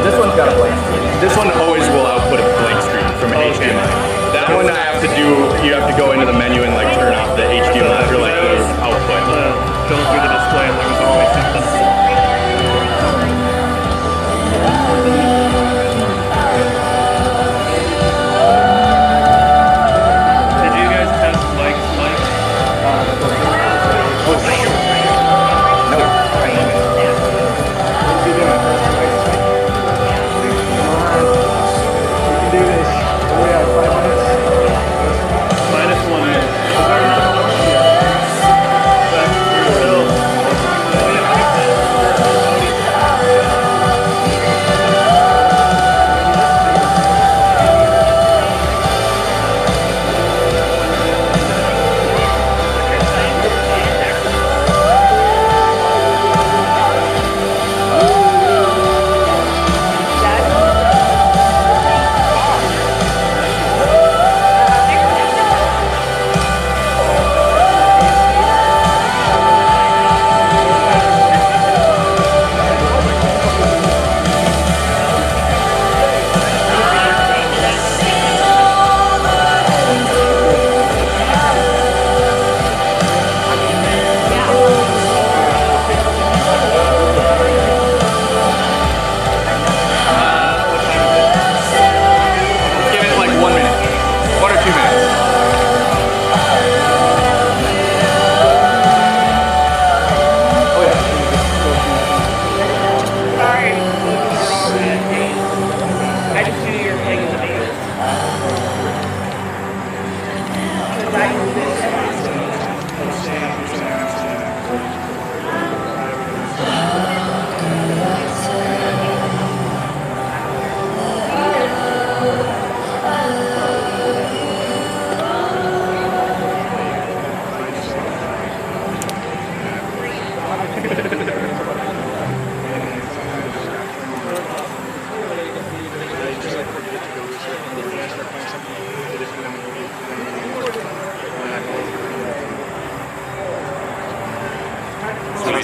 This one's got a blank screen. This one always will output a blank screen from HDMI. That one I have to do, you have to go into the menu and like turn off the HDMI or like the output. Going through the display and there was always something. Did you guys test Mike's mic?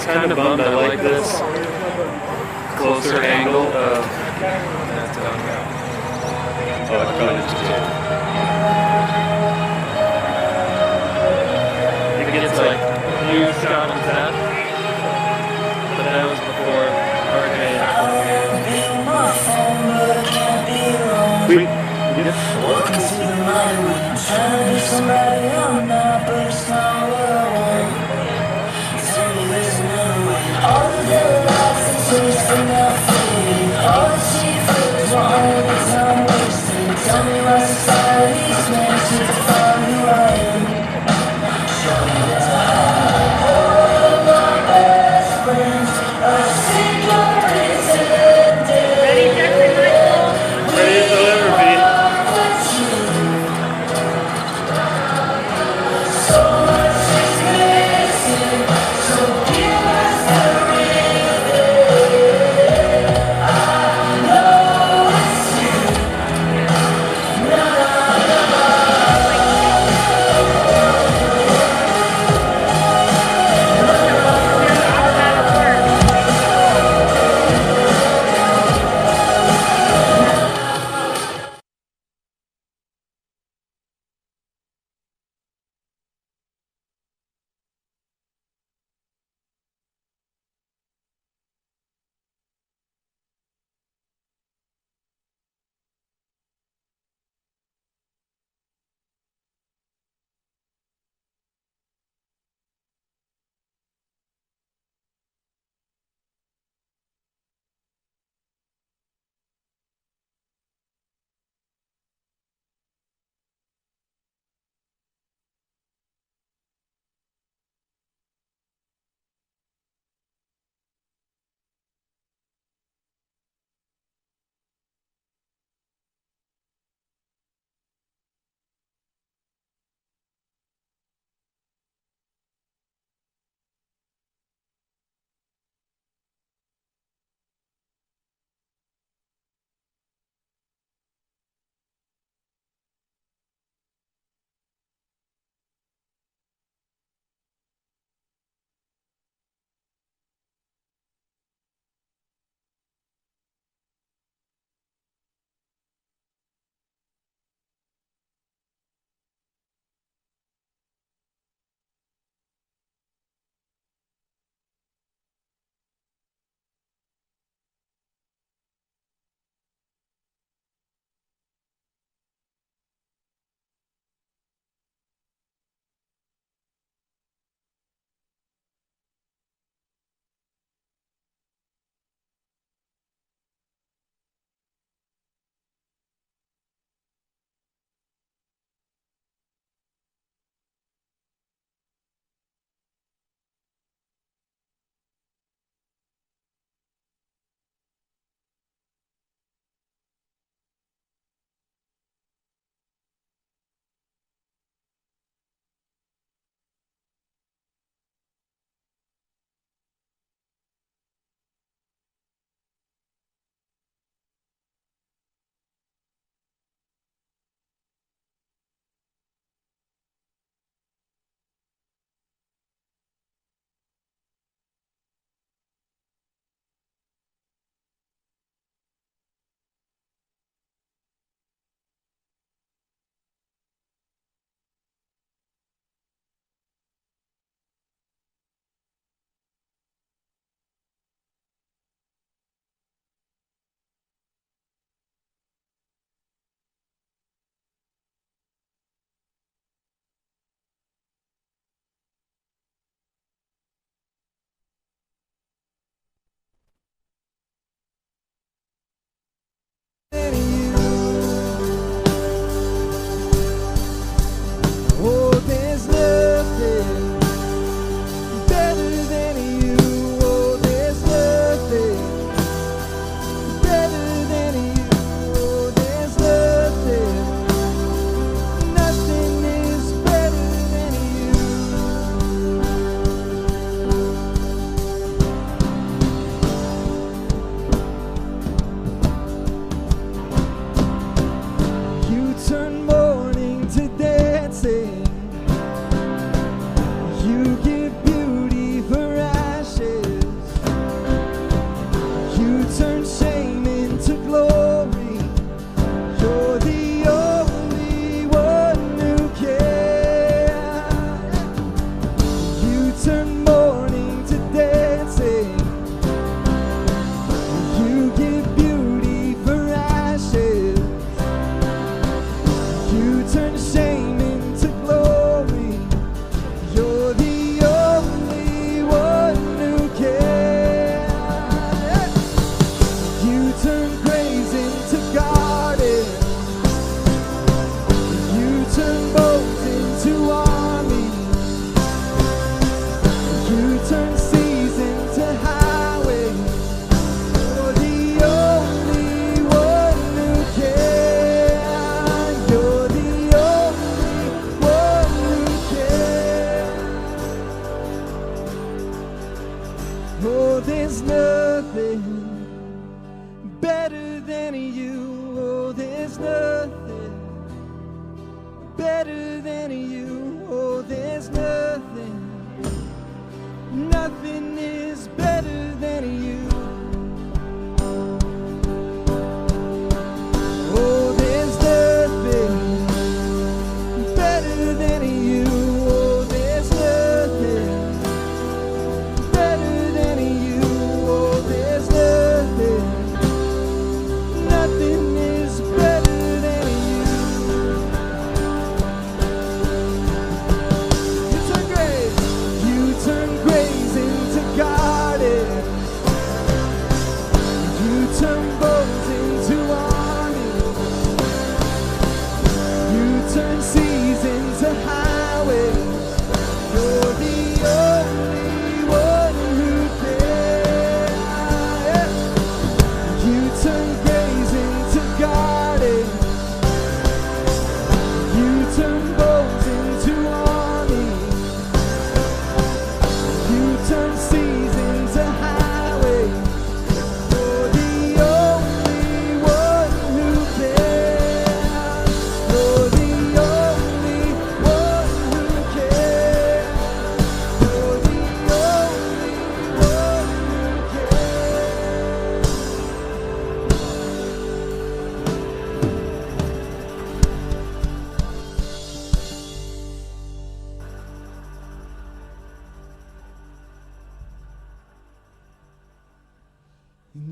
was kind of bummed. I like this closer angle of that. Oh, it's probably just You can get like you shot on that, but that was before RJ. Sweet. Tell me why society's meant to define who I am. Show me that all of my best friends are secrets and Ready, Jeffrey Michael? Ready to deliver, B.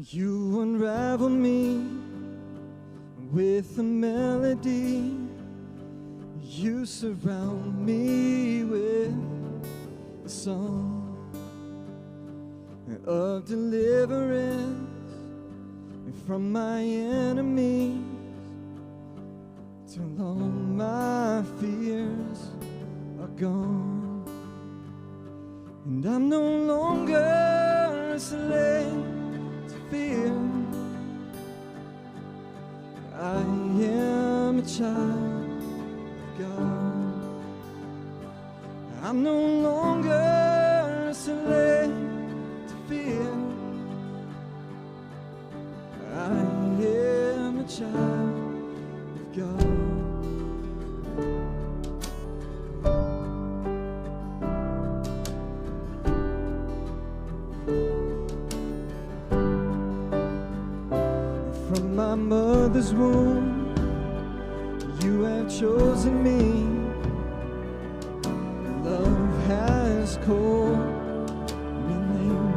You unravel me with a melody. You surround me with a song of deliverance from my enemies, till all my fears are gone. And I'm no longer a slave to fear. I am a child of God. I'm no longer a slave to fear. I am a child of God. From my mother's womb, you have chosen me. Love has called me name.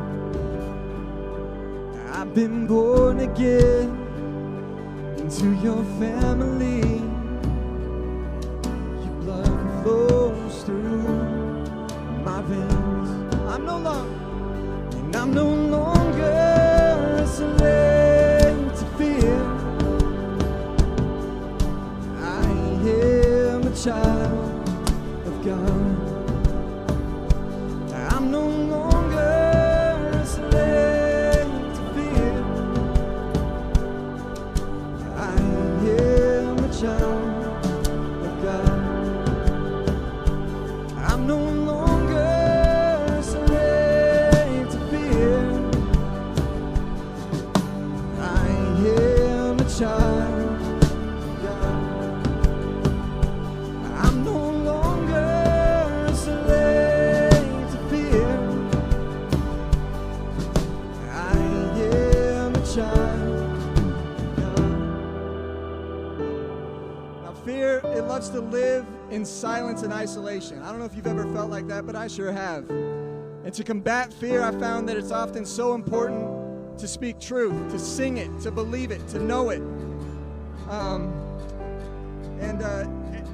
I've been born again into your family. Your blood flows through my veins. I'm no longer a slave to fear. I am a child of God. I'm no longer a slave to fear. I am a child of God. I'm no longer a slave to fear. I am a child of God. I'm no longer a slave to fear. I am a child of God. Now, fear, it loves to live in silence and isolation. I don't know if you've ever felt like that, but I sure have. And to combat fear, I found that it's often so important to speak truth, to sing it, to believe it, to know it.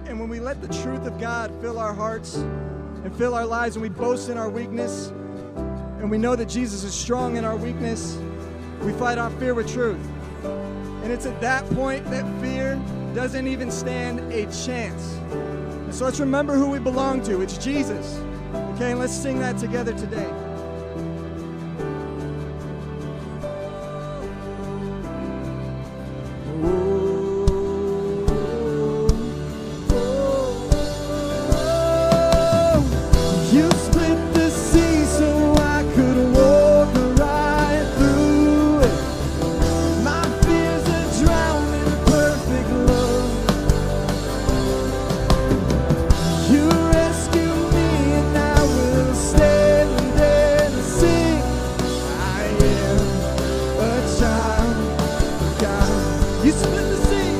And when we let the truth of God fill our hearts and fill our lives, and we boast in our weakness, and we know that Jesus is strong in our weakness, we fight off fear with truth. And it's at that point that fear doesn't even stand a chance. And so let's remember who we belong to. It's Jesus. Okay, and let's sing that together today. You split the sea so I could walk right through it. My fears are drowned in perfect love. You rescue me and I will stand and sing. I am a child of God. You split the sea.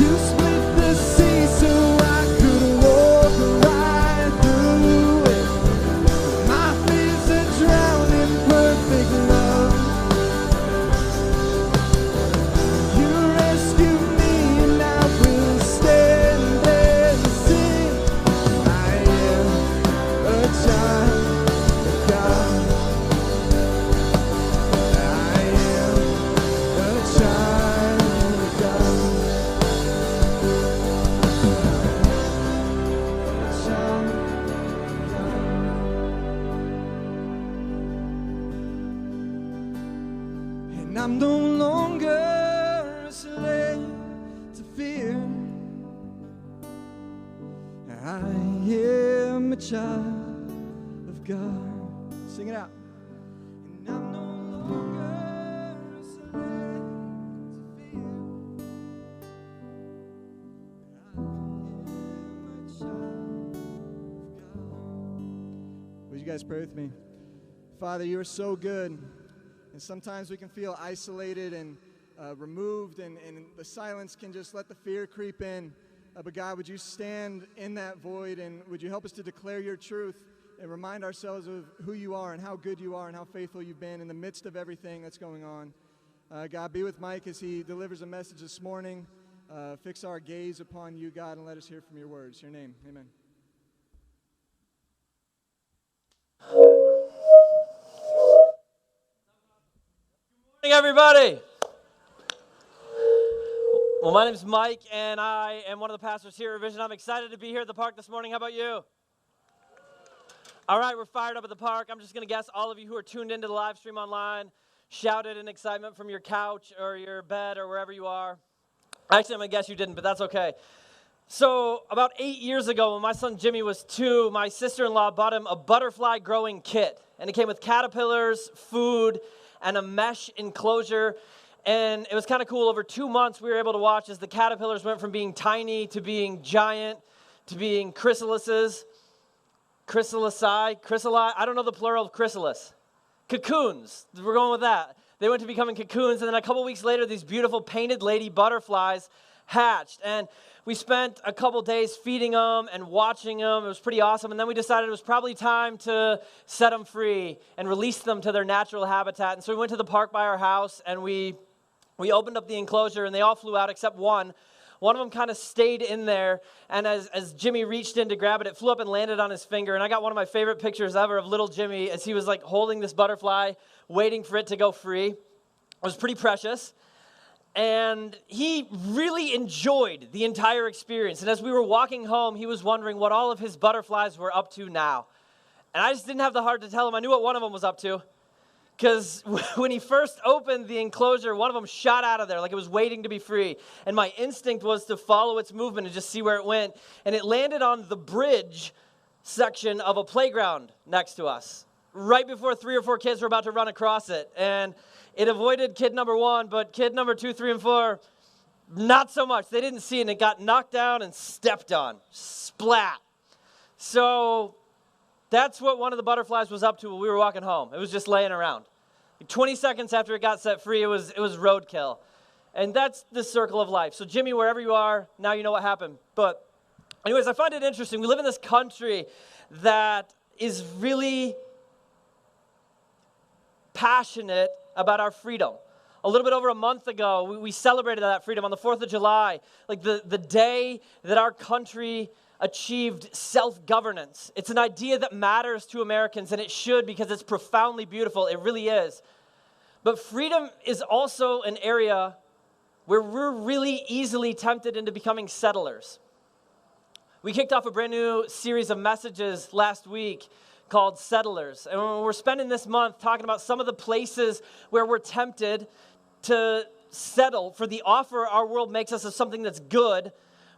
You split the sea so I could walk right through it. My fears are drowned in perfect love. You rescue me and I will stand and sing. I am a child of God. I am a child of God. A child of God. And I'm no longer a slave to fear. I am a child of God. Sing it out. And I'm no longer a slave to fear. I am a child of God. Would you guys pray with me? Father, you are so good. And sometimes we can feel isolated and removed, and the silence can just let the fear creep in. But God, would you stand in that void, and would you help us to declare your truth and remind ourselves of who you are and how good you are and how faithful you've been in the midst of everything that's going on. God, be with Mike as he delivers a message this morning. Fix our gaze upon you, God, and let us hear from your words. In your name, amen. Good morning, everybody. Well, my name is Mike, and I am one of the pastors here at Vision. I'm excited to be here at the park this morning. How about you? All right, we're fired up at the park. I'm just going to guess all of you who are tuned into the live stream online shouted in excitement from your couch or your bed or wherever you are. Actually, I'm going to guess you didn't, but that's okay. So about 8 years ago, when my son Jimmy was 2, my sister-in-law bought him a butterfly growing kit. And it came with caterpillars, food, and a mesh enclosure. And it was kind of cool. Over 2 months, we were able to watch as the caterpillars went from being tiny to being giant to being chrysalises. Chrysali, I don't know the plural of chrysalis. Cocoons, we're going with that. They went to becoming cocoons, and then a couple weeks later, these beautiful painted lady butterflies hatched. And we spent a couple days feeding them and watching them. It was pretty awesome. And then we decided it was probably time to set them free and release them to their natural habitat. And so we went to the park by our house, and we opened up the enclosure, and they all flew out except one. One of them kind of stayed in there, and as Jimmy reached in to grab it, it flew up and landed on his finger. And I got one of my favorite pictures ever of little Jimmy as he was like holding this butterfly, waiting for it to go free. It was pretty precious. And he really enjoyed the entire experience. And as we were walking home, he was wondering what all of his butterflies were up to now. And I just didn't have the heart to tell him. I knew what one of them was up to. Because when he first opened the enclosure, one of them shot out of there like it was waiting to be free. And my instinct was to follow its movement and just see where it went. And it landed on the bridge section of a playground next to us, right before 3 or 4 kids were about to run across it. And it avoided kid number 1, but kid number 2, 3, and 4, not so much. They didn't see it, and it got knocked down and stepped on. Splat. So that's what one of the butterflies was up to when we were walking home. It was just laying around. 20 seconds after it got set free, it was roadkill. And that's the circle of life. So Jimmy, wherever you are, now you know what happened. But anyways, I find it interesting. We live in this country that is really passionate about our freedom. A little bit over a month ago, we celebrated that freedom on the 4th of July, like the day that our country achieved self-governance. It's an idea that matters to Americans, and it should because it's profoundly beautiful. It really is. But freedom is also an area where we're really easily tempted into becoming settlers. We kicked off a brand new series of messages last week called Settlers. And we're spending this month talking about some of the places where we're tempted to settle for the offer our world makes us of something that's good,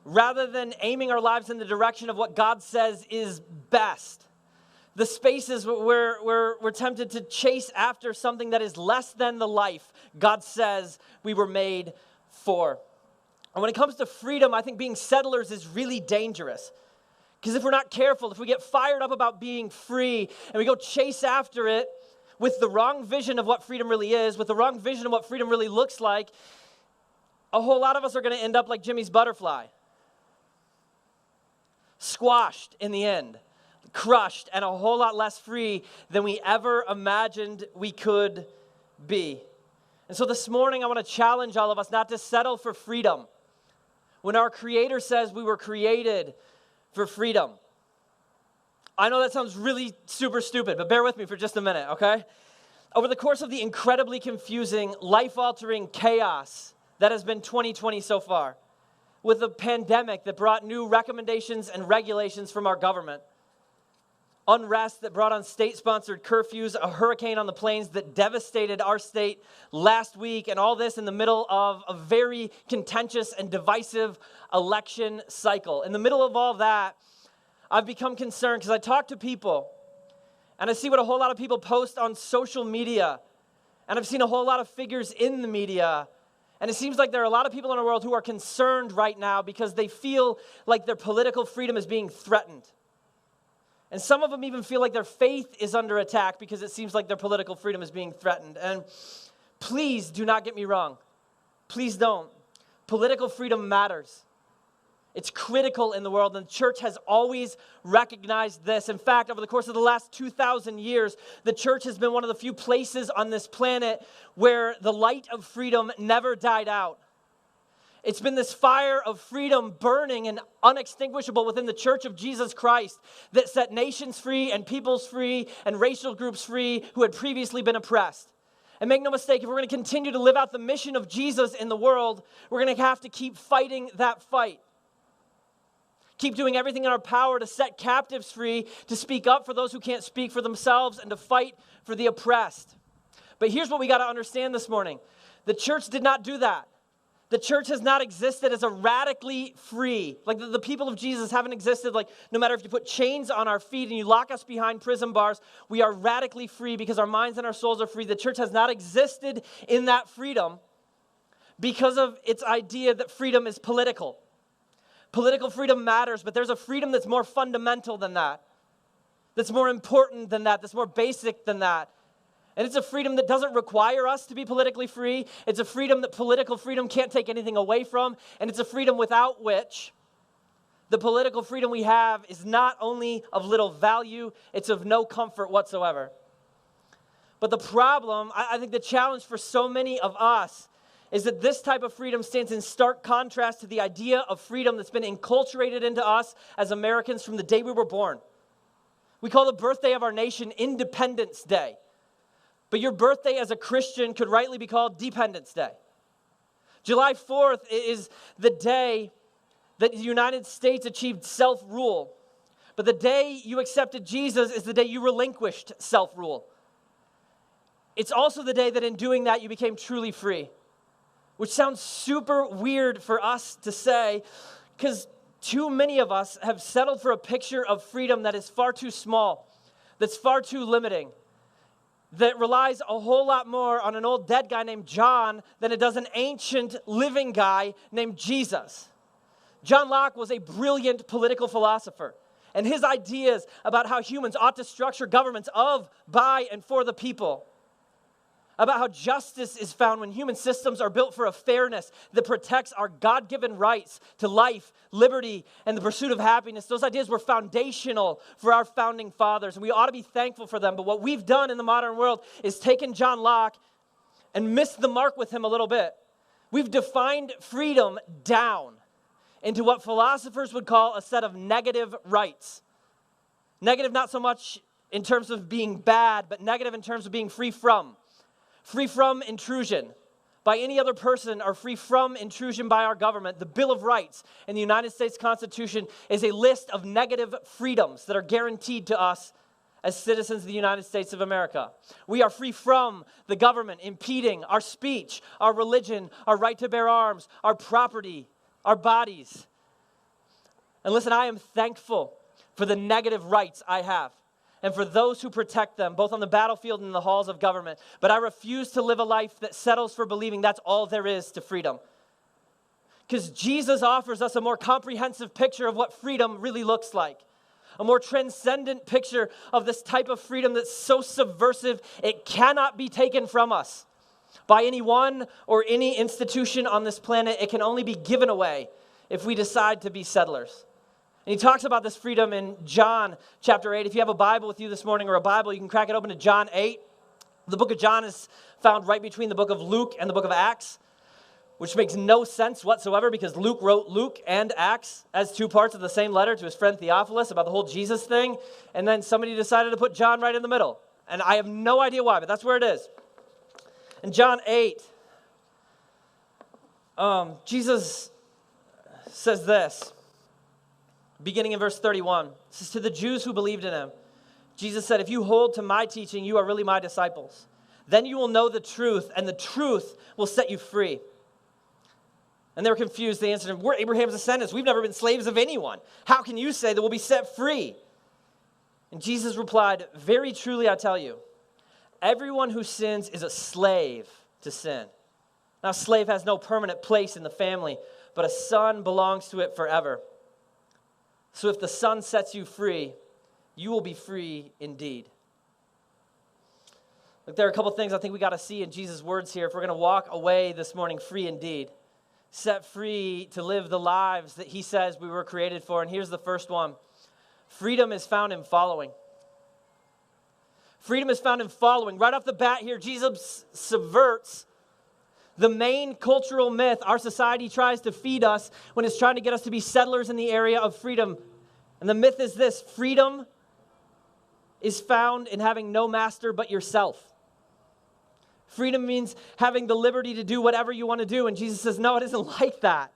rather than aiming our lives in the direction of what God says is best. The spaces where we're tempted to chase after something that is less than the life God says we were made for. And when it comes to freedom, I think being settlers is really dangerous. Because if we're not careful, if we get fired up about being free and we go chase after it with the wrong vision of what freedom really is, with the wrong vision of what freedom really looks like, a whole lot of us are going to end up like Jimmy's butterfly. Squashed in the end, crushed, and a whole lot less free than we ever imagined we could be. And so this morning, I want to challenge all of us not to settle for freedom when our Creator says we were created for freedom. I know that sounds really super stupid, but bear with me for just a minute, okay? Over the course of the incredibly confusing, life-altering chaos that has been 2020 so far, with a pandemic that brought new recommendations and regulations from our government, unrest that brought on state-sponsored curfews, a hurricane on the plains that devastated our state last week, and all this in the middle of a very contentious and divisive election cycle. In the middle of all that, I've become concerned because I talk to people, and I see what a whole lot of people post on social media, and I've seen a whole lot of figures in the media. And it seems like there are a lot of people in our world who are concerned right now because they feel like their political freedom is being threatened. And some of them even feel like their faith is under attack because it seems like their political freedom is being threatened. And please do not get me wrong. Please don't. Political freedom matters. It's critical in the world, and the church has always recognized this. In fact, over the course of the last 2,000 years, the church has been one of the few places on this planet where the light of freedom never died out. It's been this fire of freedom burning and unextinguishable within the church of Jesus Christ that set nations free and peoples free and racial groups free who had previously been oppressed. And make no mistake, if we're going to continue to live out the mission of Jesus in the world, we're going to have to keep fighting that fight. Keep doing everything in our power to set captives free, to speak up for those who can't speak for themselves, and to fight for the oppressed. But here's what we got to understand this morning. The church did not do that. The church has not existed as a radically free, like the people of Jesus haven't existed, like no matter if you put chains on our feet and you lock us behind prison bars, we are radically free because our minds and our souls are free. The church has not existed in that freedom because of its idea that freedom is political. Political freedom matters, but there's a freedom that's more fundamental than that, that's more important than that, that's more basic than that. And it's a freedom that doesn't require us to be politically free. It's a freedom that political freedom can't take anything away from. And it's a freedom without which the political freedom we have is not only of little value, it's of no comfort whatsoever. But the problem, I think the challenge for so many of us is that this type of freedom stands in stark contrast to the idea of freedom that's been enculturated into us as Americans from the day we were born. We call the birthday of our nation Independence Day. But your birthday as a Christian could rightly be called Dependence Day. July 4th is the day that the United States achieved self-rule. But the day you accepted Jesus is the day you relinquished self-rule. It's also the day that in doing that you became truly free. Which sounds super weird for us to say, because too many of us have settled for a picture of freedom that is far too small, that's far too limiting, that relies a whole lot more on an old dead guy named John than it does an ancient living guy named Jesus. John Locke was a brilliant political philosopher, and his ideas about how humans ought to structure governments of, by, and for the people, about how justice is found when human systems are built for a fairness that protects our God-given rights to life, liberty, and the pursuit of happiness. Those ideas were foundational for our founding fathers, and we ought to be thankful for them. But what we've done in the modern world is taken John Locke and missed the mark with him a little bit. We've defined freedom down into what philosophers would call a set of negative rights. Negative not so much in terms of being bad, but negative in terms of being free from. Free from intrusion by any other person or free from intrusion by our government. The Bill of Rights in the United States Constitution is a list of negative freedoms that are guaranteed to us as citizens of the United States of America. We are free from the government impeding our speech, our religion, our right to bear arms, our property, our bodies. And listen, I am thankful for the negative rights I have, and for those who protect them, both on the battlefield and in the halls of government. But I refuse to live a life that settles for believing that's all there is to freedom. Because Jesus offers us a more comprehensive picture of what freedom really looks like. A more transcendent picture of this type of freedom that's so subversive, it cannot be taken from us by anyone or any institution on this planet. It can only be given away if we decide to be settlers. And he talks about this freedom in John chapter 8. If you have a Bible with you this morning or a Bible, you can crack it open to John 8. The book of John is found right between the book of Luke and the book of Acts, which makes no sense whatsoever because Luke wrote Luke and Acts as two parts of the same letter to his friend Theophilus about the whole Jesus thing, and then somebody decided to put John right in the middle. And I have no idea why, but that's where it is. In John 8, Jesus says this, beginning in verse 31. It says, to the Jews who believed in him, Jesus said, if you hold to my teaching, you are really my disciples. Then you will know the truth, and the truth will set you free. And they were confused. They answered him, we're Abraham's descendants. We've never been slaves of anyone. How can you say that we'll be set free? And Jesus replied, very truly I tell you, everyone who sins is a slave to sin. Now, a slave has no permanent place in the family, but a son belongs to it forever. So if the Son sets you free, you will be free indeed. Look, there are a couple things I think we got to see in Jesus' words here if we're going to walk away this morning free indeed. set free to live the lives that he says we were created for. And here's the first one. Freedom is found in following. Freedom is found in following. Right off the bat here, Jesus subverts the main cultural myth our society tries to feed us when it's trying to get us to be settlers in the area of freedom. And the myth is this: freedom is found in having no master but yourself. Freedom means having the liberty to do whatever you want to do. And Jesus says, no, it isn't like that.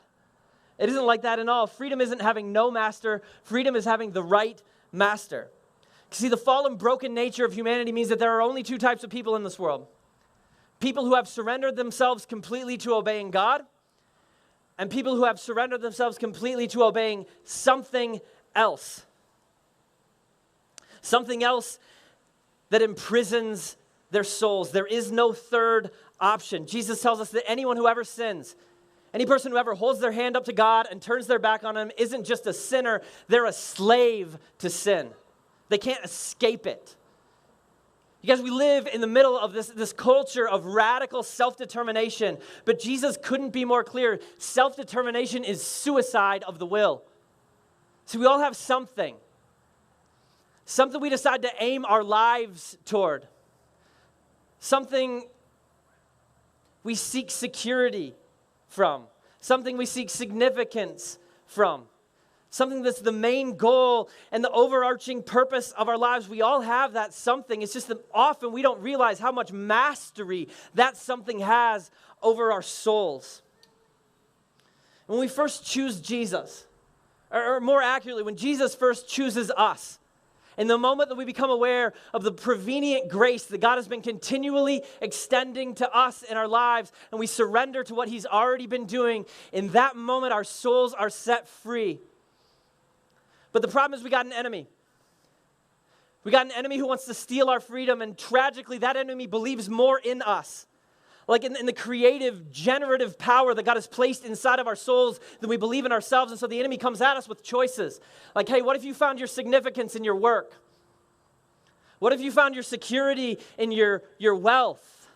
It isn't like that at all. Freedom isn't having no master. Freedom is having the right master. See, the fallen, broken nature of humanity means that there are only two types of people in this world. People who have surrendered themselves completely to obeying God, and people who have surrendered themselves completely to obeying something else. Something else that imprisons their souls. There is no third option. Jesus tells us that anyone who ever sins, any person who ever holds their hand up to God and turns their back on him isn't just a sinner, they're a slave to sin. They can't escape it. You guys, we live in the middle of this culture of radical self-determination, but Jesus couldn't be more clear. Self-determination is suicide of the will. See, we all have something we decide to aim our lives toward, something we seek security from, something we seek significance from, something that's the main goal and the overarching purpose of our lives. We all have that something. It's just that often we don't realize how much mastery that something has over our souls. When we first choose Jesus, or more accurately, when Jesus first chooses us, in the moment that we become aware of the prevenient grace that God has been continually extending to us in our lives, and we surrender to what he's already been doing, in that moment our souls are set free. But the problem is we got an enemy. We got an enemy who wants to steal our freedom, and tragically that enemy believes more in us, like in the creative, generative power that God has placed inside of our souls than we believe in ourselves. And so the enemy comes at us with choices. Like, hey, what if you found your significance in your work? What if you found your security in your wealth?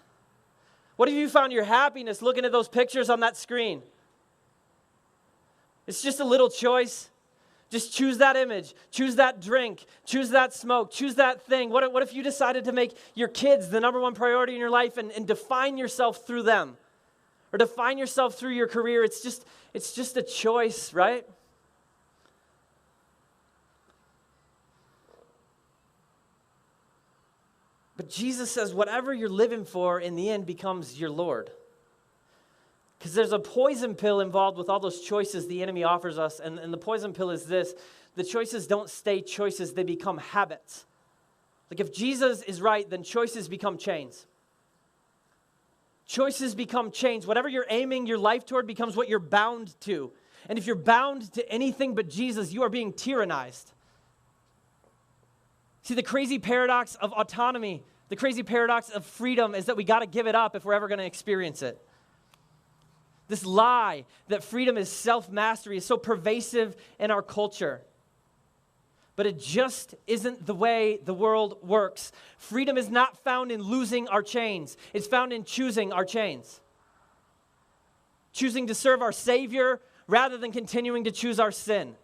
What if you found your happiness looking at those pictures on that screen? It's just a little choice. Just choose that image, choose that drink, choose that smoke, choose that thing. What if you decided to make your kids the number one priority in your life and define yourself through them? Or define yourself through your career? It's just a choice, right? But Jesus says whatever you're living for in the end becomes your Lord. Because there's a poison pill involved with all those choices the enemy offers us. And the poison pill is this: the choices don't stay choices, they become habits. Like if Jesus is right, then choices become chains. Choices become chains. Whatever you're aiming your life toward becomes what you're bound to. And if you're bound to anything but Jesus, you are being tyrannized. See, the crazy paradox of autonomy, the crazy paradox of freedom is that we got to give it up if we're ever going to experience it. This lie that freedom is self-mastery is so pervasive in our culture. But it just isn't the way the world works. Freedom is not found in losing our chains. It's found in choosing our chains. Choosing to serve our Savior rather than continuing to choose our sin.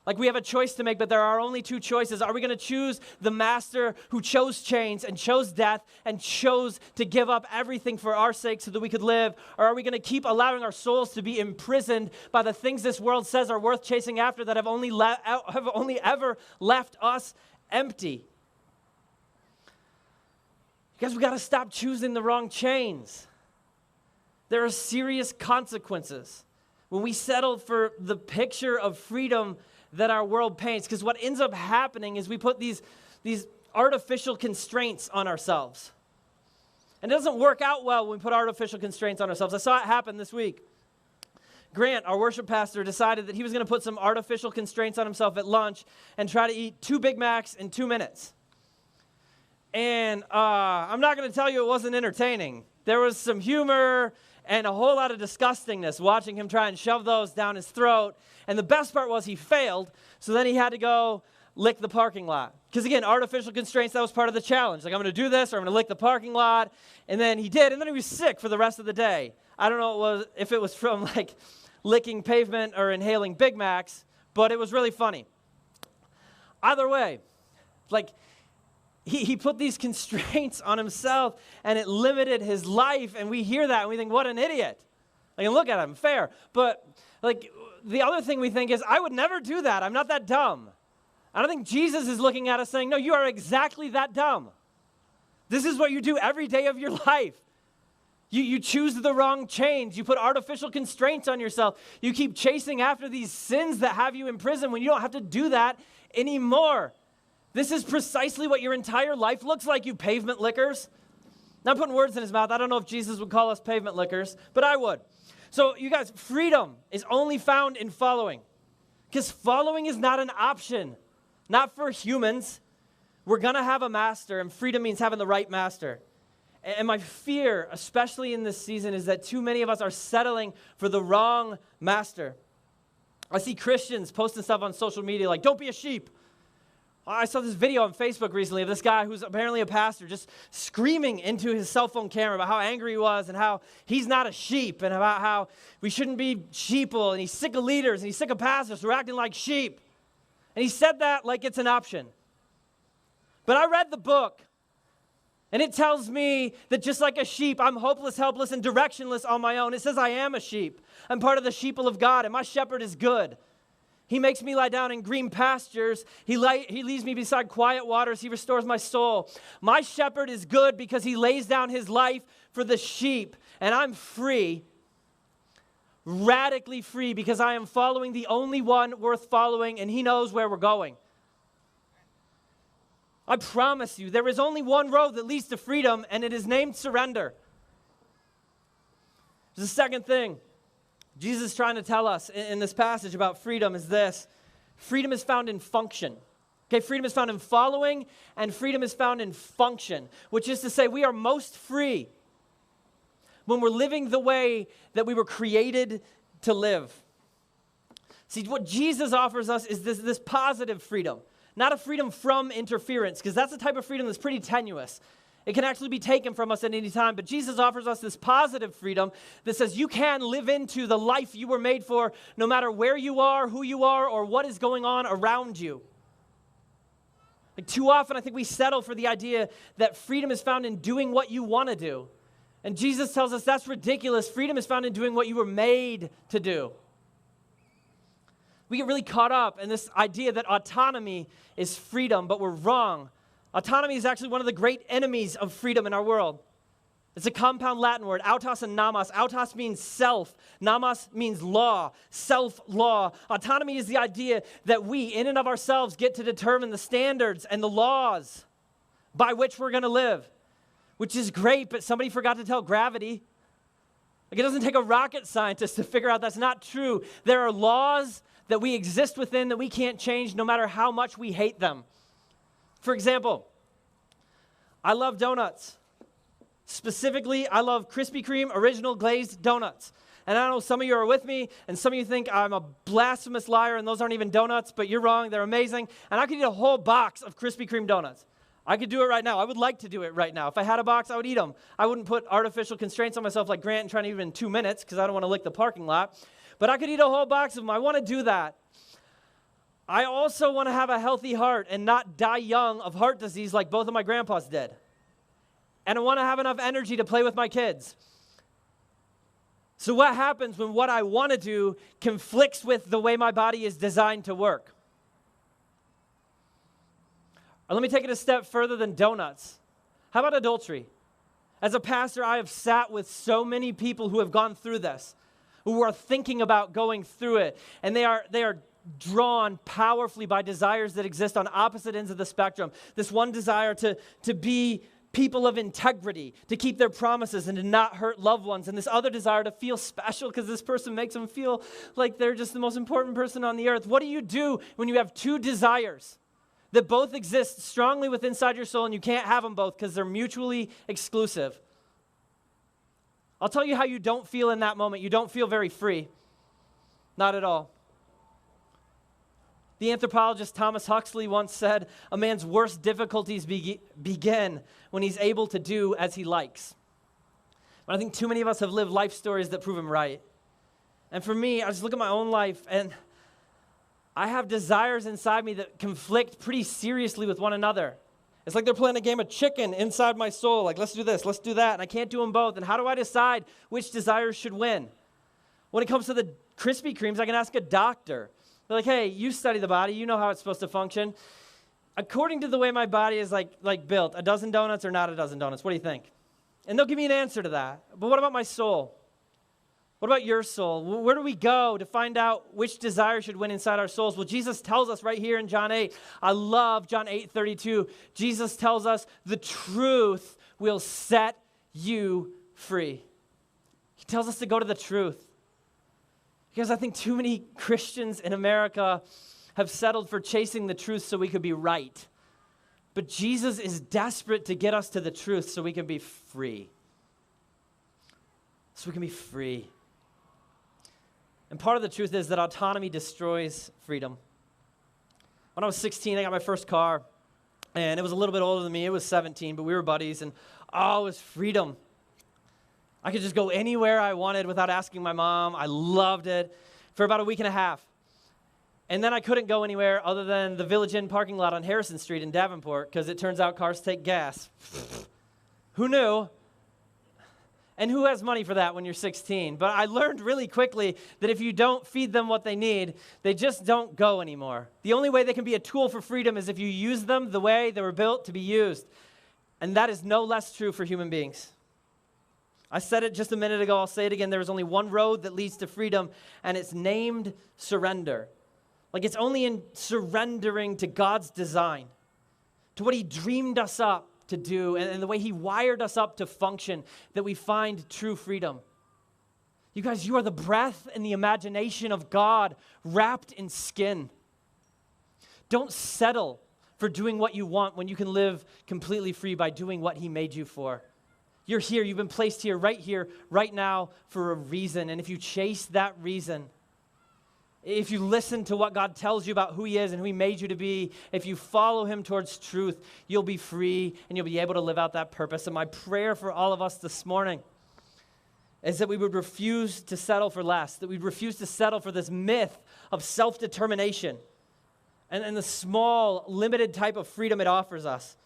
Like we have a choice to make, but there are only two choices. Are we going to choose the master who chose chains and chose death and chose to give up everything for our sake so that we could live? Or are we going to keep allowing our souls to be imprisoned by the things this world says are worth chasing after that have only ever left us empty? Guys, we got to stop choosing the wrong chains. There are serious consequences when we settle for the picture of freedom that our world paints. Because what ends up happening is we put these artificial constraints on ourselves. And it doesn't work out well when we put artificial constraints on ourselves. I saw it happen this week. Grant, our worship pastor, decided that he was going to put some artificial constraints on himself at lunch and try to eat 2 Big Macs in 2 minutes. And I'm not going to tell you it wasn't entertaining. There was some humor and a whole lot of disgustingness watching him try and shove those down his throat. And the best part was he failed, so then he had to go lick the parking lot. Because again, artificial constraints, that was part of the challenge. Like, I'm going to do this, or I'm going to lick the parking lot. And then he did, and then he was sick for the rest of the day. I don't know if it was from like licking pavement or inhaling Big Macs, but it was really funny. Either way, like he put these constraints on himself and it limited his life, and we hear that and we think, what an idiot. Like, look at him, fair. But like the other thing we think is, I would never do that. I'm not that dumb. I don't think Jesus is looking at us saying, no, you are exactly that dumb. This is what you do every day of your life. You choose the wrong change. You put artificial constraints on yourself. You keep chasing after these sins that have you in prison when you don't have to do that anymore. This is precisely what your entire life looks like, you pavement lickers. Now I'm putting words in his mouth. I don't know if Jesus would call us pavement lickers, but I would. So you guys, freedom is only found in following, because following is not an option, not for humans. We're going to have a master, and freedom means having the right master. And my fear, especially in this season, is that too many of us are settling for the wrong master. I see Christians posting stuff on social media like, don't be a sheep. I saw this video on Facebook recently of this guy who's apparently a pastor just screaming into his cell phone camera about how angry he was and how he's not a sheep and about how we shouldn't be sheeple, and he's sick of leaders and he's sick of pastors who are acting like sheep. And he said that like it's an option. But I read the book, and it tells me that just like a sheep, I'm hopeless, helpless, and directionless on my own. It says I am a sheep. I'm part of the sheeple of God, and my shepherd is good. He makes me lie down in green pastures. He leads me beside quiet waters. He restores my soul. My shepherd is good because he lays down his life for the sheep, and I'm free, radically free, because I am following the only one worth following, and he knows where we're going. I promise you, there is only one road that leads to freedom, and it is named surrender. The second thing Jesus is trying to tell us in this passage about freedom is this. Freedom is found in function. Okay, freedom is found in following, and freedom is found in function, which is to say we are most free when we're living the way that we were created to live. See, what Jesus offers us is this positive freedom. Not a freedom from interference, because that's the type of freedom that's pretty tenuous. It can actually be taken from us at any time, but Jesus offers us this positive freedom that says you can live into the life you were made for no matter where you are, who you are, or what is going on around you. Like too often, I think we settle for the idea that freedom is found in doing what you want to do. And Jesus tells us that's ridiculous. Freedom is found in doing what you were made to do. We get really caught up in this idea that autonomy is freedom, but we're wrong. Autonomy is actually one of the great enemies of freedom in our world. It's a compound Latin word, autos and nomos. Autos means self. Nomos means law, self-law. Autonomy is the idea that we, in and of ourselves, get to determine the standards and the laws by which we're going to live, which is great, but somebody forgot to tell gravity. Like, it doesn't take a rocket scientist to figure out that's not true. There are laws that we exist within that we can't change no matter how much we hate them. For example, I love donuts. Specifically, I love Krispy Kreme original glazed donuts. And I know some of you are with me, and some of you think I'm a blasphemous liar, and those aren't even donuts, but you're wrong. They're amazing. And I could eat a whole box of Krispy Kreme donuts. I could do it right now. I would like to do it right now. If I had a box, I would eat them. I wouldn't put artificial constraints on myself like Grant and trying to eat them in 2 minutes because I don't want to lick the parking lot. But I could eat a whole box of them. I want to do that. I also want to have a healthy heart and not die young of heart disease like both of my grandpas did. And I want to have enough energy to play with my kids. So what happens when what I want to do conflicts with the way my body is designed to work? Or let me take it a step further than donuts. How about adultery? As a pastor, I have sat with so many people who have gone through this, who are thinking about going through it, and they are drawn powerfully by desires that exist on opposite ends of the spectrum. This one desire to be people of integrity, to keep their promises and to not hurt loved ones, and this other desire to feel special because this person makes them feel like they're just the most important person on the earth. What do you do when you have two desires that both exist strongly within inside your soul and you can't have them both because they're mutually exclusive? I'll tell you how you don't feel in that moment. You don't feel very free. Not at all. The anthropologist Thomas Huxley once said, a man's worst difficulties begin when he's able to do as he likes. But I think too many of us have lived life stories that prove him right. And for me, I just look at my own life, and I have desires inside me that conflict pretty seriously with one another. It's like they're playing a game of chicken inside my soul. Like, let's do this, let's do that, and I can't do them both. And how do I decide which desires should win? When it comes to the Krispy Kremes, I can ask a doctor. They're like, hey, you study the body, you know how it's supposed to function. According to the way my body is like built, a dozen donuts or not a dozen donuts, what do you think? And they'll give me an answer to that. But what about my soul? What about your soul? Where do we go to find out which desire should win inside our souls? Well, Jesus tells us right here in John 8. I love John 8:32. Jesus tells us the truth will set you free. He tells us to go to the truth. Because I think too many Christians in America have settled for chasing the truth so we could be right. But Jesus is desperate to get us to the truth so we can be free. So we can be free. And part of the truth is that autonomy destroys freedom. When I was 16, I got my first car, and it was a little bit older than me. It was 17, but we were buddies, and it was freedom. I could just go anywhere I wanted without asking my mom. I loved it for about a week and a half. And then I couldn't go anywhere other than the Village Inn parking lot on Harrison Street in Davenport, because it turns out cars take gas. Who knew? And who has money for that when you're 16? But I learned really quickly that if you don't feed them what they need, they just don't go anymore. The only way they can be a tool for freedom is if you use them the way they were built to be used. And that is no less true for human beings. I said it just a minute ago, I'll say it again. There is only one road that leads to freedom, and it's named surrender. Like, it's only in surrendering to God's design, to what he dreamed us up to do, and the way he wired us up to function, that we find true freedom. You guys, you are the breath and the imagination of God wrapped in skin. Don't settle for doing what you want when you can live completely free by doing what he made you for. You're here, you've been placed here, right now for a reason. And if you chase that reason, if you listen to what God tells you about who he is and who he made you to be, if you follow him towards truth, you'll be free and you'll be able to live out that purpose. And my prayer for all of us this morning is that we would refuse to settle for less, that we'd refuse to settle for this myth of self-determination and the small, limited type of freedom it offers us.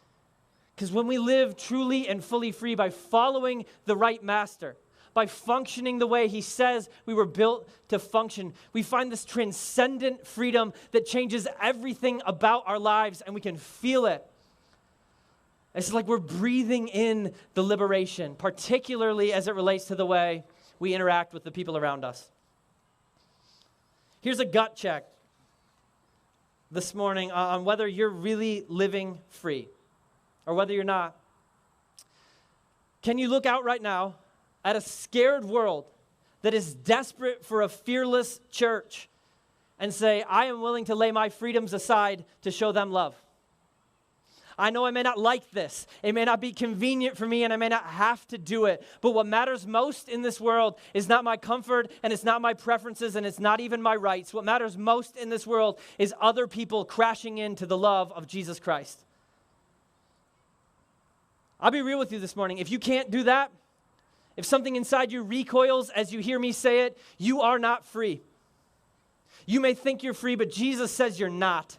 Because when we live truly and fully free by following the right master, by functioning the way he says we were built to function, we find this transcendent freedom that changes everything about our lives, and we can feel it. It's like we're breathing in the liberation, particularly as it relates to the way we interact with the people around us. Here's a gut check this morning on whether you're really living free or whether you're not. Can you look out right now at a scared world that is desperate for a fearless church and say, I am willing to lay my freedoms aside to show them love? I know I may not like this. It may not be convenient for me, and I may not have to do it. But what matters most in this world is not my comfort, and it's not my preferences, and it's not even my rights. What matters most in this world is other people crashing into the love of Jesus Christ. I'll be real with you this morning. If you can't do that, if something inside you recoils as you hear me say it, you are not free. You may think you're free, but Jesus says you're not.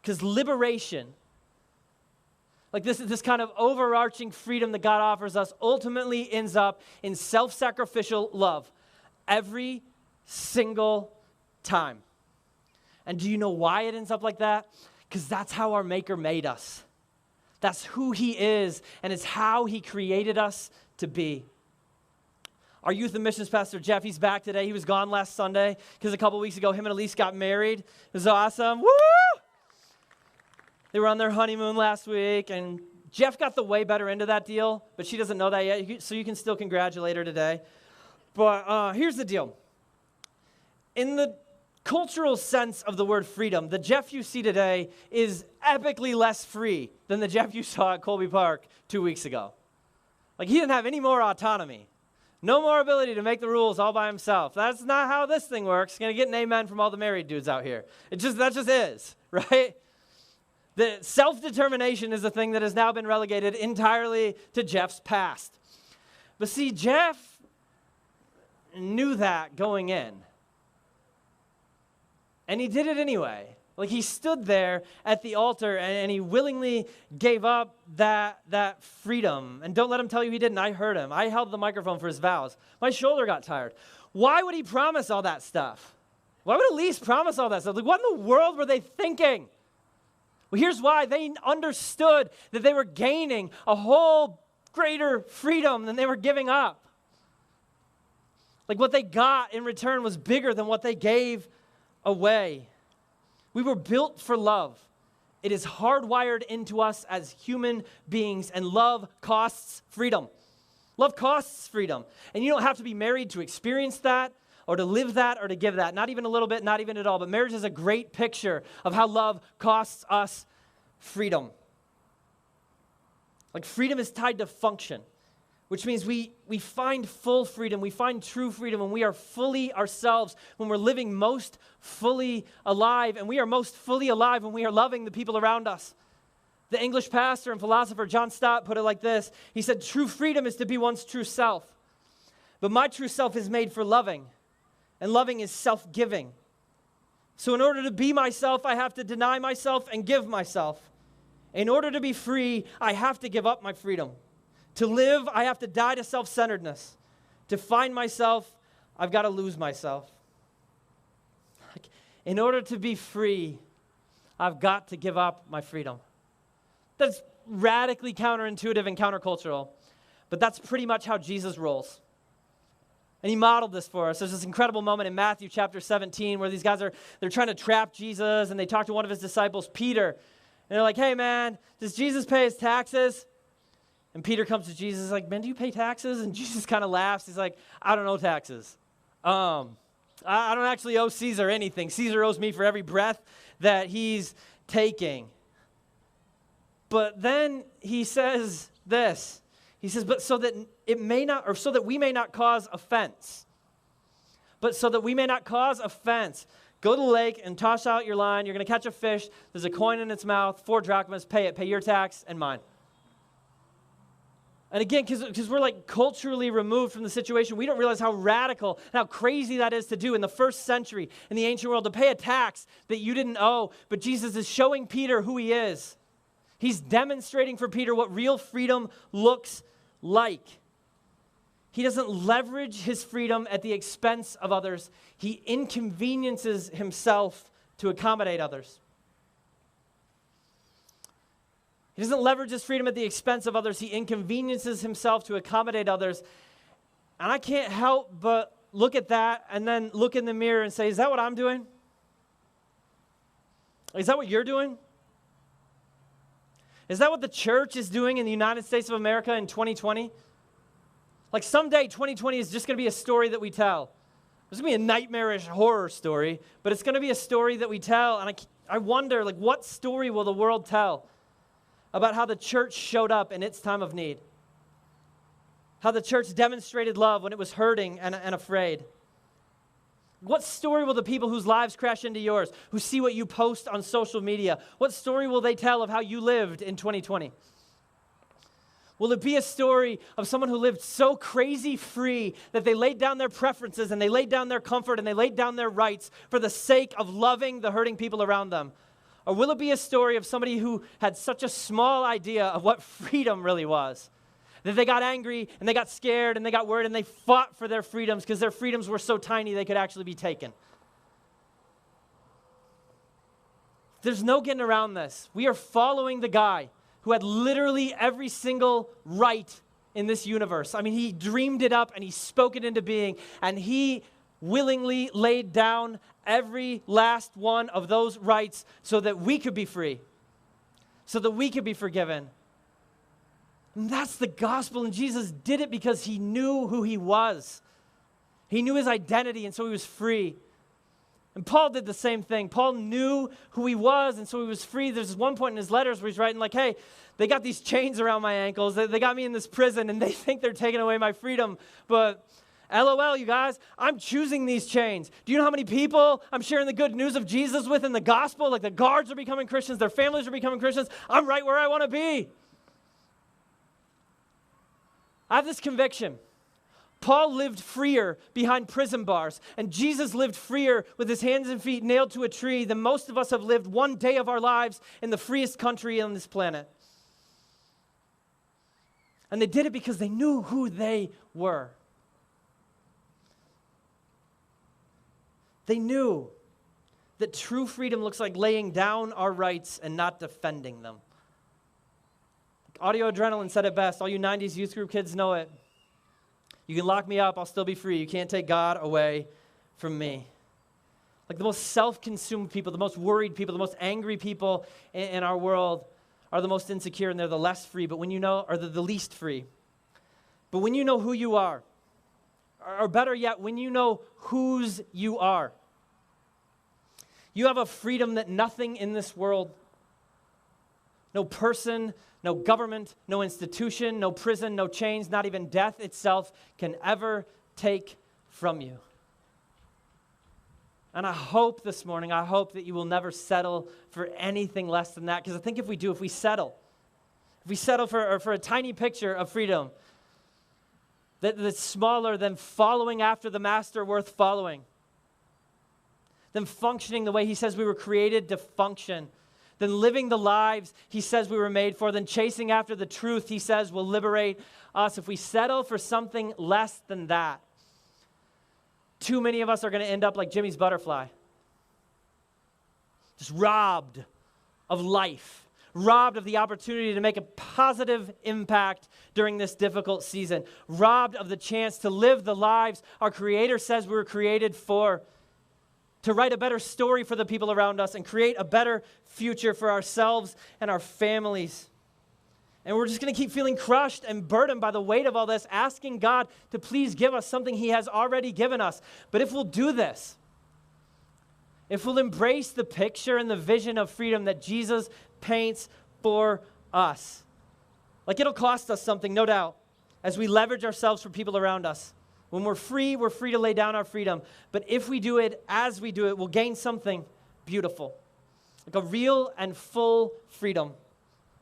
Because liberation, like this kind of overarching freedom that God offers us, ultimately ends up in self-sacrificial love every single time. And do you know why it ends up like that? Because that's how our Maker made us. That's who he is, and it's how he created us to be. Our youth and missions pastor, Jeff, he's back today. He was gone last Sunday because a couple weeks ago, him and Elise got married. It was awesome. Woo! They were on their honeymoon last week, and Jeff got the way better end of that deal, but she doesn't know that yet, so you can still congratulate her today. But here's the deal. In the cultural sense of the word freedom, the Jeff you see today is epically less free than the Jeff you saw at Colby Park 2 weeks ago. Like, he didn't have any more autonomy. No more ability to make the rules all by himself. That's not how this thing works. Gonna get an amen from all the married dudes out here. That just is, right? The self-determination is a thing that has now been relegated entirely to Jeff's past. But see, Jeff knew that going in. And he did it anyway. Like, he stood there at the altar and he willingly gave up that freedom. And don't let him tell you he didn't. I heard him. I held the microphone for his vows. My shoulder got tired. Why would he promise all that stuff? Why would Elise promise all that stuff? Like, what in the world were they thinking? Well, here's why. They understood that they were gaining a whole greater freedom than they were giving up. Like, what they got in return was bigger than what they gave away. We were built for love. It is hardwired into us as human beings, and love costs freedom. Love costs freedom. And you don't have to be married to experience that or to live that or to give that. Not even a little bit, not even at all. But marriage is a great picture of how love costs us freedom. Like, freedom is tied to function, which means we find full freedom, we find true freedom when we are fully ourselves, when we're living most fully alive, and we are most fully alive when we are loving the people around us. The English pastor and philosopher John Stott put it like this. He said, true freedom is to be one's true self, but my true self is made for loving, and loving is self-giving. So in order to be myself, I have to deny myself and give myself. In order to be free, I have to give up my freedom. To live, I have to die to self-centeredness. To find myself, I've got to lose myself. In order to be free, I've got to give up my freedom. That's radically counterintuitive and countercultural, but that's pretty much how Jesus rolls. And he modeled this for us. There's this incredible moment in Matthew chapter 17 where these guys they're trying to trap Jesus, and they talk to one of his disciples, Peter, and they're like, hey man, does Jesus pay his taxes? And Peter comes to Jesus like, man, do you pay taxes? And Jesus kind of laughs. He's like, I don't owe taxes. I don't actually owe Caesar anything. Caesar owes me for every breath that he's taking. But then he says this. He says, but so that we may not cause offense. But so that we may not cause offense, go to the lake and toss out your line. You're going to catch a fish. There's a coin in its mouth, 4 drachmas. Pay it. Pay your tax and mine. And again, because we're like culturally removed from the situation, we don't realize how radical and how crazy that is to do in the first century in the ancient world, to pay a tax that you didn't owe. But Jesus is showing Peter who he is. He's demonstrating for Peter what real freedom looks like. He doesn't leverage his freedom at the expense of others. He inconveniences himself to accommodate others. He doesn't leverage his freedom at the expense of others. He inconveniences himself to accommodate others. And I can't help but look at that and then look in the mirror and say, is that what I'm doing? Is that what you're doing? Is that what the church is doing in the United States of America in 2020? Like, someday 2020 is just going to be a story that we tell. It's going to be a nightmarish horror story, but it's going to be a story that we tell. And I wonder, like, what story will the world tell about how the church showed up in its time of need? How the church demonstrated love when it was hurting and afraid? What story will the people whose lives crash into yours, who see what you post on social media, what story will they tell of how you lived in 2020? Will it be a story of someone who lived so crazy free that they laid down their preferences and they laid down their comfort and they laid down their rights for the sake of loving the hurting people around them? Or will it be a story of somebody who had such a small idea of what freedom really was, that they got angry and they got scared and they got worried and they fought for their freedoms because their freedoms were so tiny they could actually be taken? There's no getting around this. We are following the guy who had literally every single right in this universe. I mean, he dreamed it up and he spoke it into being, and he willingly laid down every last one of those rights so that we could be free, so that we could be forgiven. And that's the gospel, and Jesus did it because he knew who he was. He knew his identity, and so he was free. And Paul did the same thing. Paul knew who he was, and so he was free. There's this one point in his letters where he's writing like, hey, they got these chains around my ankles. They got me in this prison, and they think they're taking away my freedom. But LOL, you guys, I'm choosing these chains. Do you know how many people I'm sharing the good news of Jesus with in the gospel? Like the guards are becoming Christians, their families are becoming Christians. I'm right where I want to be. I have this conviction. Paul lived freer behind prison bars, and Jesus lived freer with his hands and feet nailed to a tree than most of us have lived one day of our lives in the freest country on this planet. And they did it because they knew who they were. They knew that true freedom looks like laying down our rights and not defending them. Audio Adrenaline said it best. All you 90s youth group kids know it. You can lock me up, I'll still be free. You can't take God away from me. Like the most self-consumed people, the most worried people, the most angry people in our world are the most insecure, and they're the less free, but when you know, or the least free. But when you know who you are, or better yet, when you know whose you are, you have a freedom that nothing in this world, no person, no government, no institution, no prison, no chains, not even death itself can ever take from you. And I hope this morning, I hope that you will never settle for anything less than that. Because I think if we do, if we settle for a tiny picture of freedom that's smaller than following after the master worth following, than functioning the way he says we were created to function, than living the lives he says we were made for, than chasing after the truth he says will liberate us. If we settle for something less than that, too many of us are going to end up like Jimmy's butterfly, just robbed of life, robbed of the opportunity to make a positive impact during this difficult season, robbed of the chance to live the lives our Creator says we were created for, to write a better story for the people around us and create a better future for ourselves and our families. And we're just going to keep feeling crushed and burdened by the weight of all this, asking God to please give us something he has already given us. But if we'll do this, if we'll embrace the picture and the vision of freedom that Jesus paints for us, like it'll cost us something, no doubt, as we leverage ourselves for people around us. When we're free to lay down our freedom. But if we do it as we do it, we'll gain something beautiful, like a real and full freedom,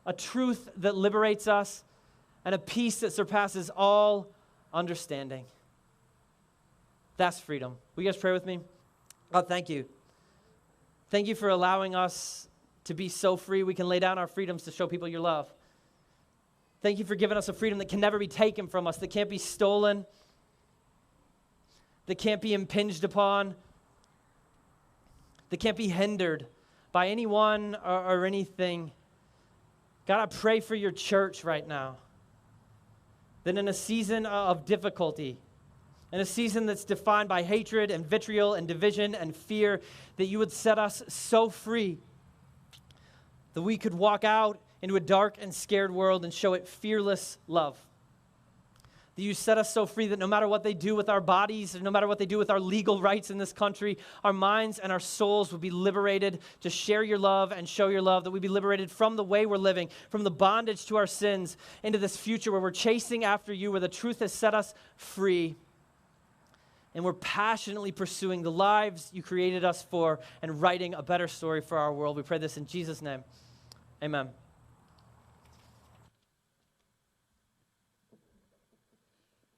a truth that liberates us, and a peace that surpasses all understanding. That's freedom. Will you guys pray with me? God, thank you. Thank you for allowing us to be so free we can lay down our freedoms to show people your love. Thank you for giving us a freedom that can never be taken from us, that can't be stolen, that can't be impinged upon, that can't be hindered by anyone or anything. God, I pray for your church right now, that in a season of difficulty, in a season that's defined by hatred and vitriol and division and fear, that you would set us so free that we could walk out into a dark and scared world and show it fearless love. That you set us so free that no matter what they do with our bodies, no matter what they do with our legal rights in this country, our minds and our souls would be liberated to share your love and show your love, that we'd be liberated from the way we're living, from the bondage to our sins, into this future where we're chasing after you, where the truth has set us free, and we're passionately pursuing the lives you created us for and writing a better story for our world. We pray this in Jesus' name. Amen.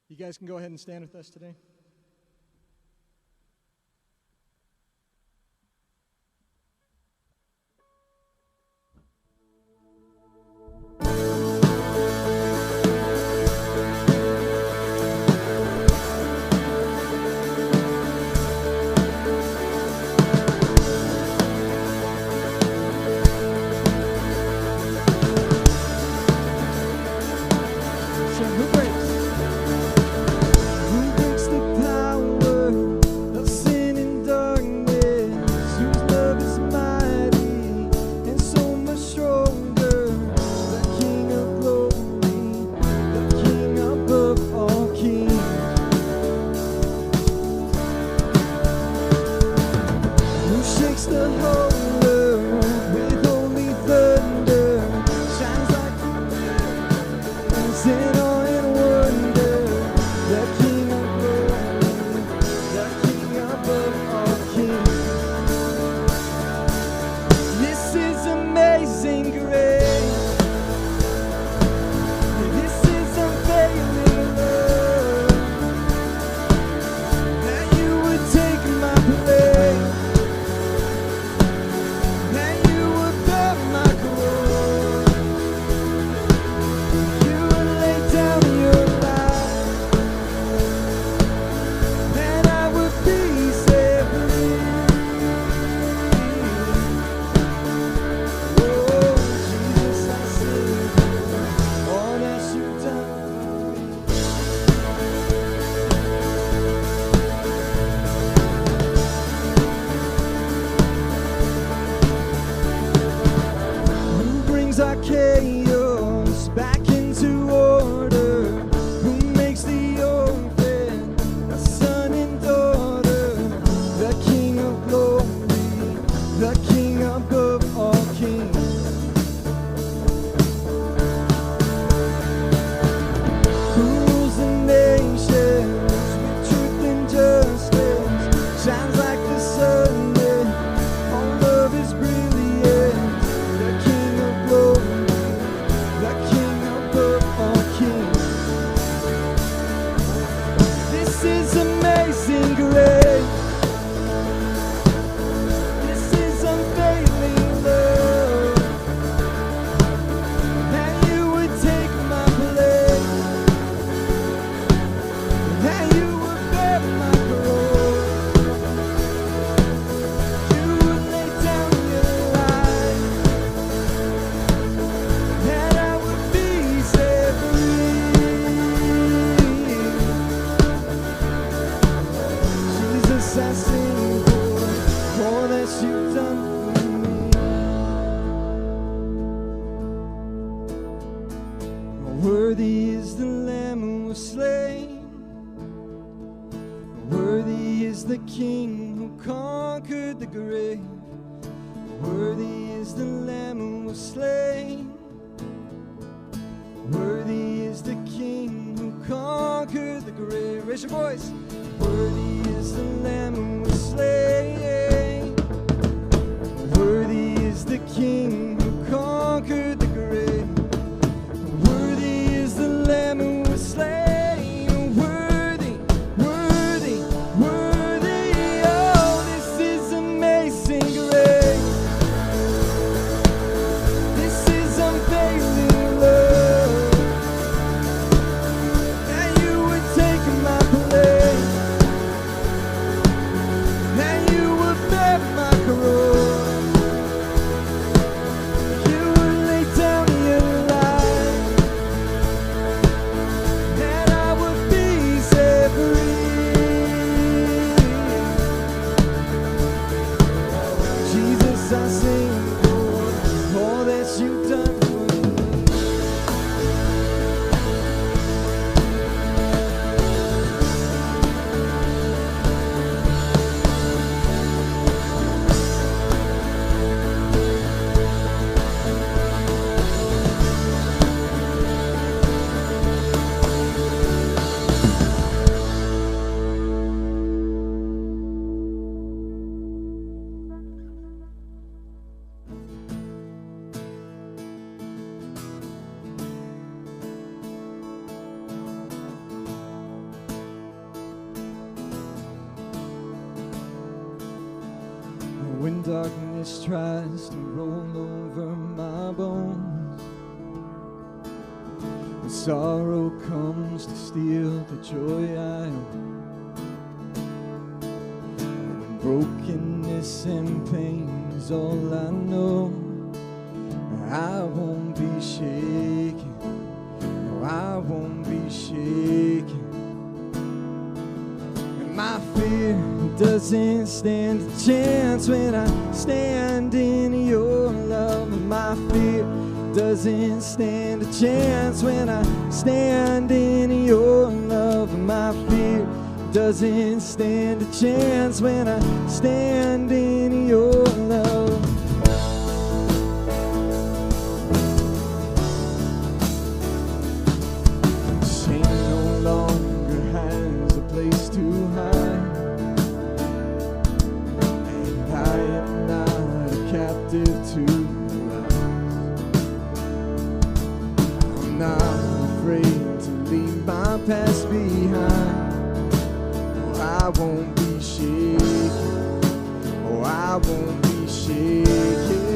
You guys can go ahead and stand with us today. So who breaks the King who conquered the grave. Worthy is the Lamb who was slain. Worthy is the King who conquered the grave. Raise your voice. Worthy is the Lamb who was slain. Worthy is the King who conquered the grave. Worthy is the Lamb who was slain. Worthy, worthy, worthy. Oh, this is amazing grace. This is unfailing love. That you would take my place. That you would bear my cross. You would lay down your life. That I would be set free. Jesus, I sing for all that you've done for me. When darkness tries to roll over my bones, when sorrow comes to steal the joy I own, when brokenness and pain is all I know, I won't be shaken. No, I won't be shaken. And my fear doesn't stand a chance when I stand in your love. My fear doesn't stand a chance when I stand in your love. My fear doesn't stand a chance when I stand in your love. Shame no longer has a place to hide. I am not a captive to lies. I'm not afraid to leave my past behind. Oh, I won't be shaken. Oh, I won't be shaken.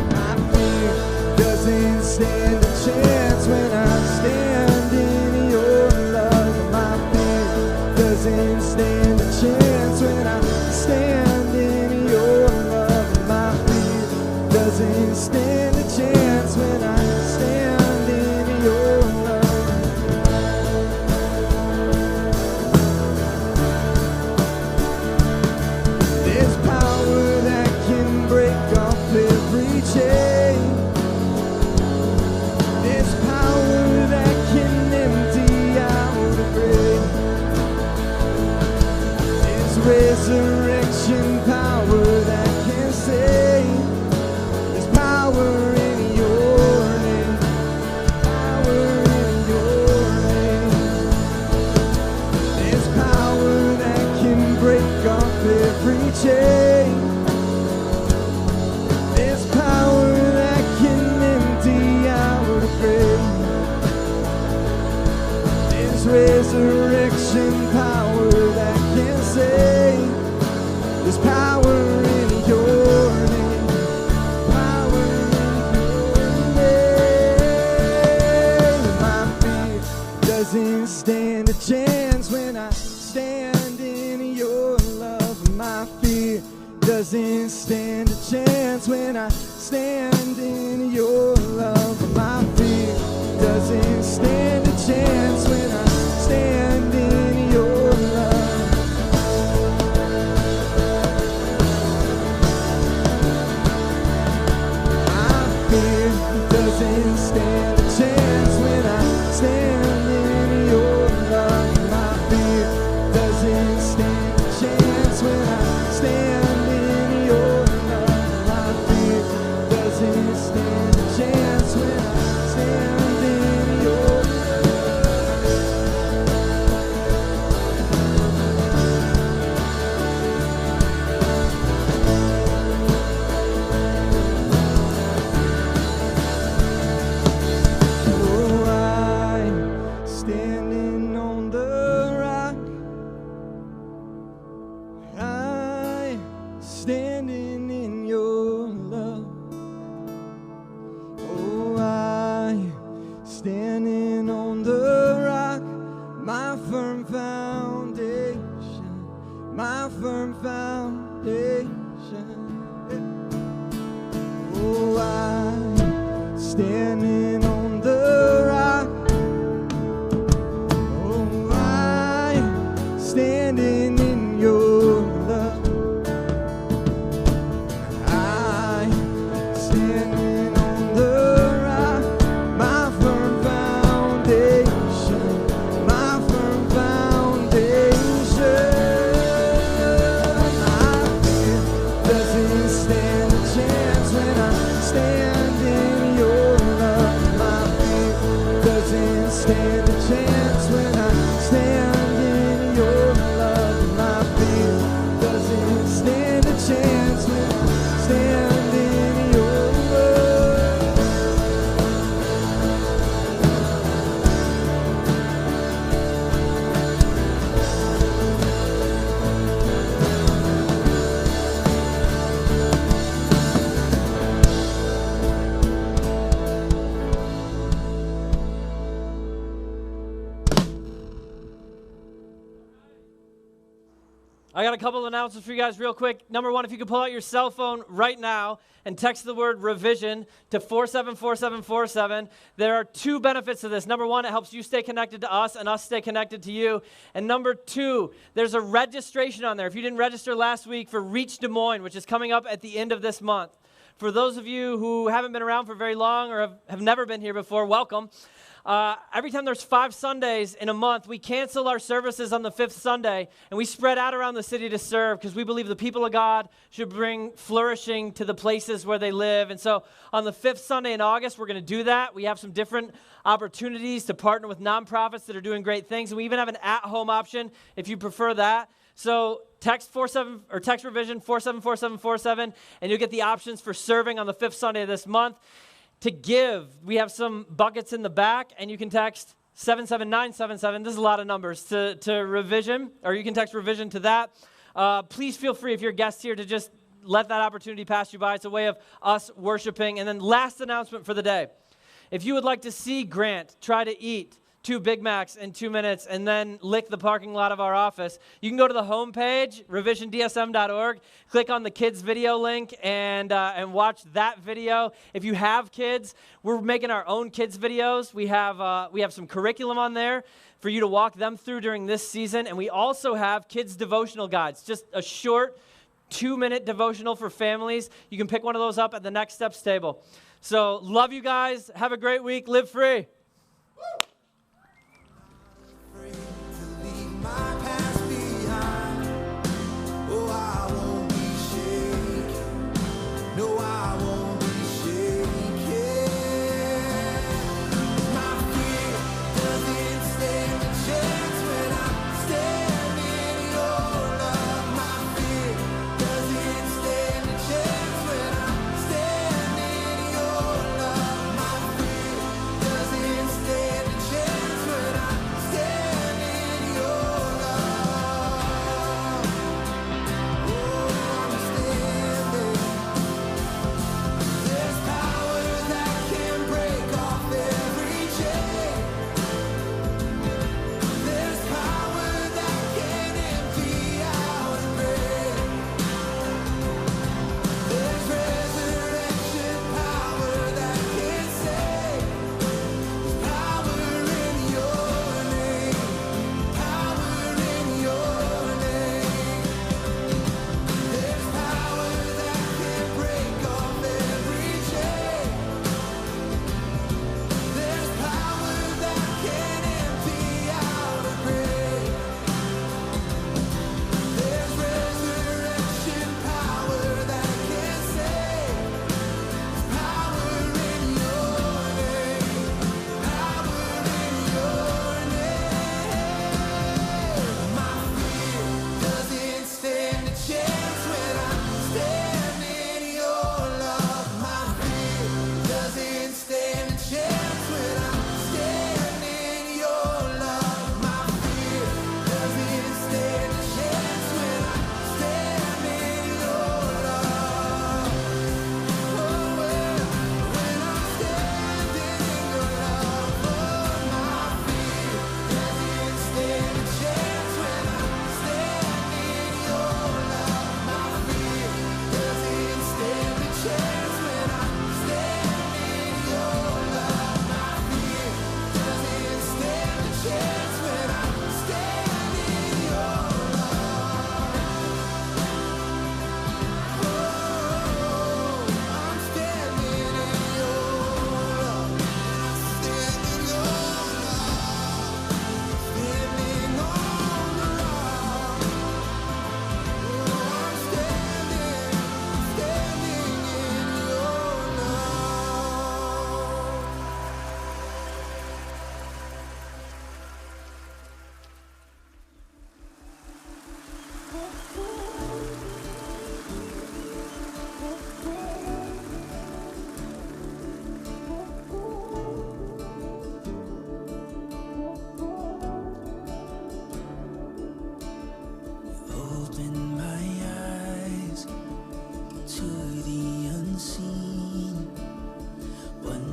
My fear doesn't stand a chance when I stand in your love. My fear doesn't stand a chance when I stand in your love. My fear doesn't stand a chance when I stand in your love. There's power that can break off every chain. There's power that can empty out a grave. There's resurrection power that can save. There's power in your name. Power in your name. There's power that can break off every chain. There's power that can empty out a grave. There's resurrection power that can save. There's power in your name. Power in your name. My fear doesn't stand a chance when I stand in your love. My fear doesn't stand a chance when I stand in your love. My fear doesn't stand a chance when I stand in your love. My fear doesn't stand a chance when I stand in your love. My fear doesn't stand a chance when I stand in your love. My fear doesn't stand a chance when I stand in your love. I got a couple of announcements for you guys real quick. Number one, if you could pull out your cell phone right now and text the word revision to 474747. There are two benefits to this. Number one, it helps you stay connected to us and us stay connected to you. And number two, there's a registration on there. If you didn't register last week for Reach Des Moines, which is coming up at the end of this month. For those of you who haven't been around for very long or have never been here before, welcome. Every time there's 5 Sundays in a month, we cancel our services on the 5th Sunday, and we spread out around the city to serve because we believe the people of God should bring flourishing to the places where they live. And so on the 5th Sunday in August, we're going to do that. We have some different opportunities to partner with nonprofits that are doing great things, and we even have an at-home option if you prefer that. So text revision 474747, and you'll get the options for serving on the 5th Sunday of this month. To give, we have some buckets in the back, and you can text 77977. This is a lot of numbers to revision, or you can text revision to that. Please feel free, if you're a guest here, to just let that opportunity pass you by. It's a way of us worshiping. And then last announcement for the day. If you would like to see Grant try to eat 2 Big Macs in 2 minutes and then lick the parking lot of our office, you can go to the homepage, revisiondsm.org, click on the kids video link and watch that video. If you have kids, we're making our own kids videos. We have some curriculum on there for you to walk them through during this season, and we also have kids devotional guides, just a short 2-minute devotional for families. You can pick one of those up at the Next Steps table. So love you guys. Have a great week. Live free. Doesn't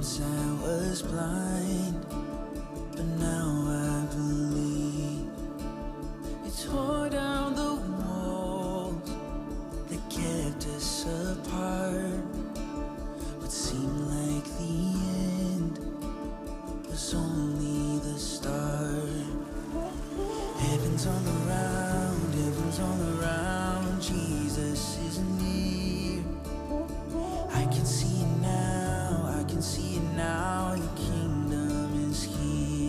Once I was blind, but now I believe. You tore down the walls that kept us apart. What seemed like the end was only the start. Heaven's on the